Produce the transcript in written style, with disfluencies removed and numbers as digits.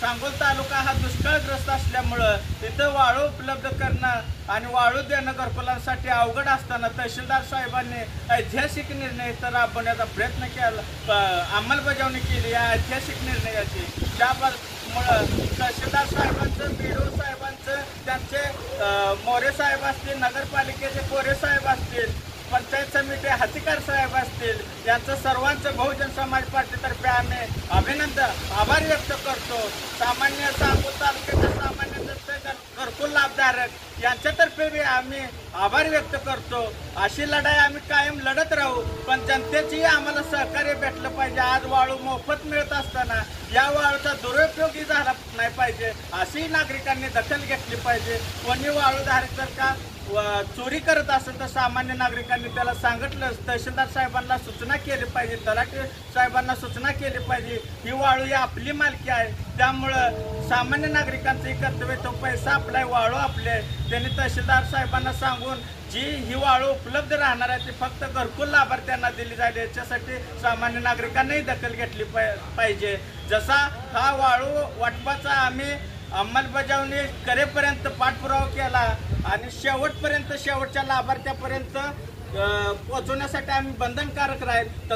सांगोल तालुका हा दुष्काळग्रस्त असल्यामुळं तिथं वाळू उपलब्ध करणं आणि वाळू देणं घरकुलांसाठी अवघड असताना तहसीलदार साहेबांनी ऐतिहासिक निर्णय इथं राबवण्याचा प्रयत्न केला, अंमलबजावणी केली या ऐतिहासिक निर्णयाची। त्यामुळं तहसीलदार साहेबांचं, बीडीओ साहेबांचं, त्यांचे मोरे साहेब असतील, नगरपालिकेचे कोरे साहेब असतील, पंचायत समिती हातीकार साहेब असतील, यांचं सर्वांचं बहुजन समाज पार्टीतर्फे आम्ही अभिनंदन आभार व्यक्त करतो। सामान्य सांगोल तालुक्याच्या सामान्य घरकुल लाभधारक यांच्यातर्फे बी आम्ही आभार व्यक्त करतो। अशी लढाई आम्ही कायम लढत राहू, पण जनतेचीही आम्हाला सहकार्य भेटलं पाहिजे। आज वाळू मोफत मिळत असताना या वाळूचा दुरुपयोगही झाला नाही पाहिजे, अशी नागरिकांनी दखल घेतली पाहिजे। कोणी वाळूधारक जर का चोरी करत असेल तर सामान्य नागरिकांनी त्याला सांगितलं, तहसीलदार साहेबांना सूचना केली पाहिजे, तलाठी साहेबांना सूचना केली पाहिजे। ही वाळू ही आपली मालकी आहे, त्यामुळं सामान्य नागरिकांचं कर्तव्य, तो पैसा आपला आहे, वाळू आपले आहे। त्यांनी तहसीलदार साहेबांना सांगून जी ही वाळू उपलब्ध राहणार आहे ती फक्त घरकुल लाभार्थ्यांना दिली जाईल, याच्यासाठी सामान्य नागरिकांनाही दखल घेतली पाहिजे। जसा हा वाळू वाटपाचा आम्ही अंमलबजावणी करेपर्यंत पाठपुरावा केला आणि शेवटपर्यंत शेवटच्या लाभार्थ्यापर्यंत पोहोचवण्यासाठी आम्ही बंधनकारक राहील।